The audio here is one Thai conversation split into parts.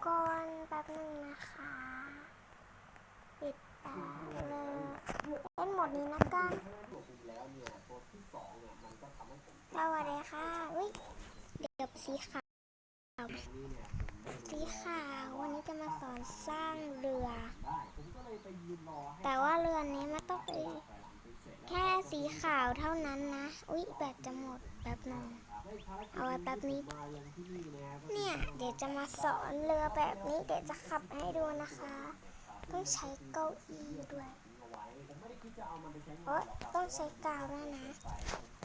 ก่อนแป๊บนึงนะคะปิดเลยเล่นโหมดนี้นะกันสวัสดีค่ะอุ้ยเดี๋ยวสีขาววันนี้จะมาสอนสร้างเรือแต่ว่าเรือนี้มันต้องเป็นแค่สีขาวเท่านั้นนะอุ๊ยแบตจะหมดแป๊บนึงเอาไว้แป๊บนี้เนี่ยเดี๋ยวจะมาสอนเรือแบบนี้เดี๋ยวจะขับให้ดูนะคะต้องใช้เก้าอี้ด้วยต้องใช้กาวด้วยนะ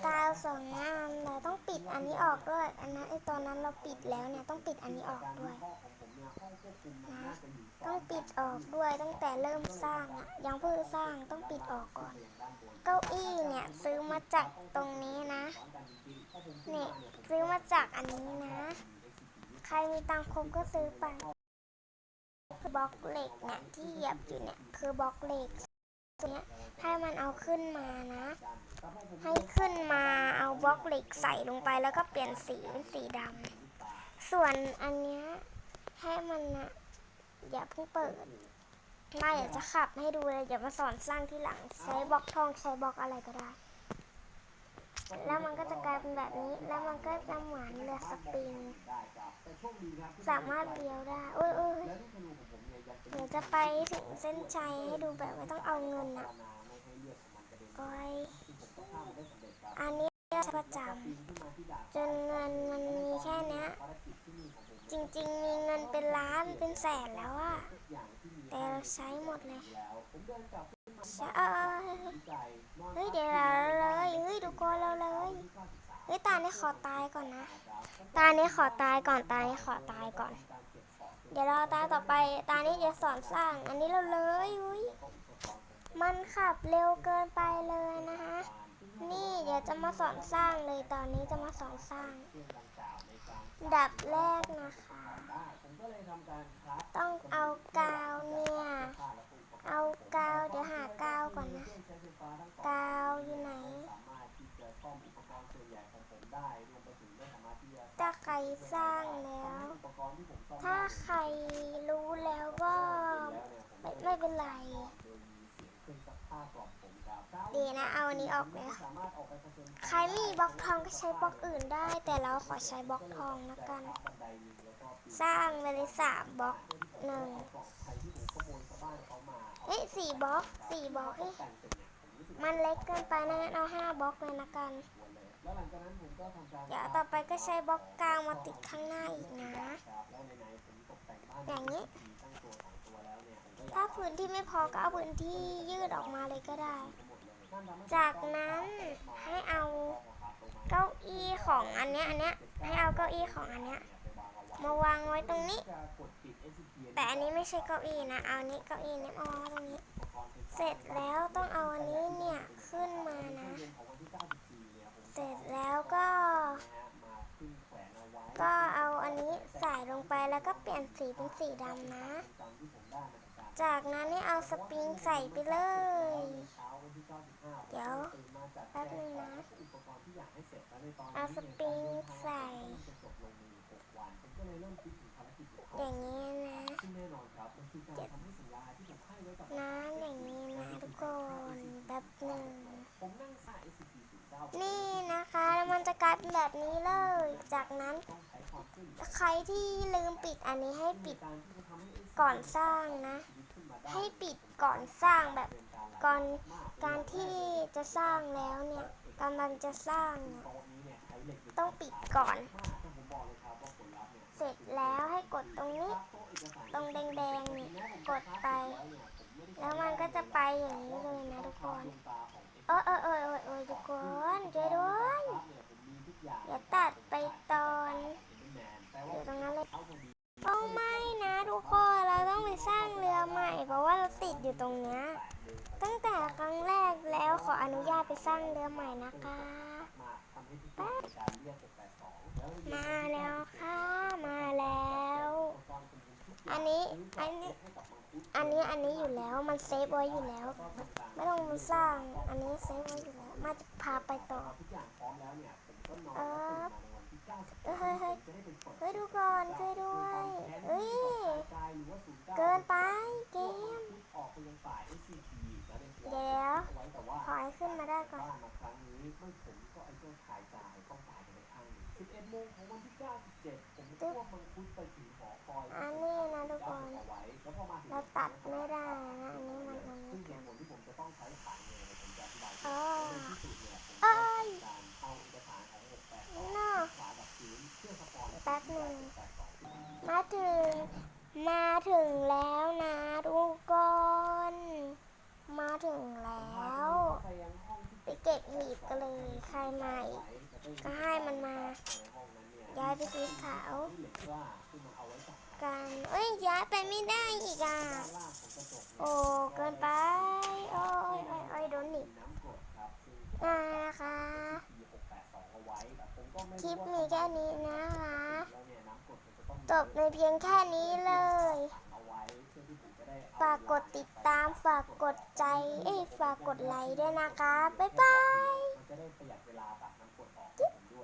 กาว2 อันแต่ต้องปิดอันนี้ออกด้วยอันนั้นตอนนั้นเราปิดแล้วเนี่ยต้องปิดอันนี้ออกด้วยนะต้องปิดออกด้วยตั้งแต่เริ่มสร้างอ่ะยังเพิ่งสร้างต้องปิดออกก่อนเก้าอี้เนี่ยซื้อมาจากตรงนี้นะนี่ซื้อมาจากอันนี้นะใครมีตังคมก็ซื้อไปคือบล็อกเหล็กเนี่ยที่เหยียบอยู่เนี่ยคือบล็อกเหล็กเนี่ยให้มันเอาขึ้นมานะให้ขึ้นมาเอาบล็อกเหล็กใส่ลงไปแล้วก็เปลี่ยนสีเป็นสีดำส่วนอันเนี้ยให้มันนะอย่าเพิ่งเปิดไม่อยากจะขับให้ดูเลยอย่ามาสอนสร้างที่หลังใช้บล็อกทองใช้บล็อกอะไรก็ได้แล้วมันก็จะกลายเป็นแบบนี้แล้วมันก็จะเหมือนเรือสปริงสามารถเลี้ยวได้เดี๋ยวจะไปถึงเส้นชัยให้ดูแบบไม่ต้องเอาเงินอ่ะก้อยอันนี้ประจำจนเงินมันมีแค่นี้จริงๆมีเงินเป็นล้านเป็นแสนแล้วอะแต่เราใช้หมดเลยเฮ้ยเดี๋ยวเราเลยเฮ้ยดูก่อนเราเลยเฮ้ยตาเนี่ยขอตายก่อนนะตาเนี่ยขอตายก่อนเดี๋ยวเราตาต่อไปตานี้จะสอนสร้างอันนี้เราเลยอุ้ยมันขับเร็วเกินไปเลยนะคะนี่เดี๋ยวจะมาสอนสร้างเลยตอนนี้จะมาสอนสร้างดับแรกนะคะต้องเอากาวเนี่ยเอากาวเดี๋ยวหากาวก่อนนะกาวอยู่ไหนถ้าใครสร้างแล้วถ้าใครรู้แล้วก็ไม่เป็นไรดีนะเอาอันนี้ออกเลยใครไม่มีบล็อกทองก็ใช้บล็อกอื่นได้แต่เราขอใช้บล็อกทองนะกันสร้างไปเลย3 บล็อก4 บล็อกมันเล็กเกินไปนะงั้นเอา5 บล็อกเลยนะกันเดี๋ยวต่อไปก็ใช้บล็อกกลางมาติดข้างหน้าอีกนะอย่างนี้ถ้าพื้นที่ไม่พอก็เอาพื้นที่ยืดออกมาเลยก็ได้จากนั้นให้เอาเก้าอี้ของอันเนี้ยให้เอาเก้าอี้ของอันเนี้ยมาวางไว้ตรงนี้แต่อันนี้ไม่ใช่เก้าอี้นะเอานี้เก้าอี้เนี่ยมาวางตรงนี้เสร็จแล้วต้องเอาอันนี้เนี่ยขึ้นมานะเสร็จแล้วก็เอาอันนี้ใส่ลงไปแล้วก็เปลี่ยนสีเป็นสีดำนะจากนั้นให้เอาสปริงใส่ไปเลยเดี๋ยวแป๊บนึงนะเอาสปริงใส่อย่างนี้นะอย่างนี้นะทุกคนแป๊บหนึ่งนี่นะคะแล้วมันจะกลายเป็นแบบนี้เลยจากนั้นใครที่ลืมปิดอันนี้ให้ปิดก่อนสร้างนะให้ปิดก่อนสร้างแบบก่อนการที่จะสร้างแล้วเนี่ยกำลังจะสร้างเนี่ยต้องปิดก่อนเสร็จแล้วให้กดตรงนี้ตรงแดงๆนี่กดไปแล้วมันก็จะไปอย่างนี้เลยนะทุกคนทุกคนช่วยด้วยอย่าตัดไปตอนอยู่ตรงนั้นเลยไม่นะทุกคนเราต้องไปสร้างเรือใหม่เพราะว่าเราติดอยู่ตรงเนี้ยตั้งแต่ครั้งแรกแล้วขออนุญาตไปสร้างเรือใหม่นะคะมาแล้วค่ะมาแล้วอันนี้อยู่แล้วมันเซฟไว้อยู่แล้วไม่ต้องมาสร้างอันนี้เซฟไว้อยู่แล้วมาจะพาไปต่อเฮ้ยดูก่อนช่วยด้วย หรือว่า09เกินไปเกม ออกไปยังฝ่าย SCP แล้วในหัว เดี๋ยว เอาไว้แต่ว่า ขอให้ขึ้นมาได้ก่อน บ้านมาครั้งนี้ไม่ผมก็ไอ้เจ้าชายกายต้องตายไปในข้างหนึ่ง11 โมงของวันที่97ผมควบมังคุดไปถึงหอคอย อันนี้นะทุกคน เอาไว้แล้วพอมาถึง เราตัดไม่ได้นะอันนี้มันอัน ซึ่ นี้ งเห กั ตุ น ผลที่ผมจะต้องใช้ฐานเนี่ยผมจะอธิบาย อ๋อ ในที่สุดเนี่ยผม เอ้ย การเอาเอกสารของ68 น่ะ ฝากับพื้นเพื่อสปอน แป๊บหนึ่ง 82 มาถึงแล้วนะทุกคนมาถึงแล้ว ไปเก็บหีบกันเลยใครมาอีกก็ให้มันมา ย้ายไปสีขาวกันเอ้ยย้ายไปไม่ได้อีกอ่ะโอ้เกินไปโอ้ยโอ้ยโดนหนีบนะคะคลิปมีแค่นี้นะคะจบในเพียงแค่นี้เลยฝากกดติดตามฝากกดใจฝากกดไลค์ด้วยนะคะบ๊ายบาย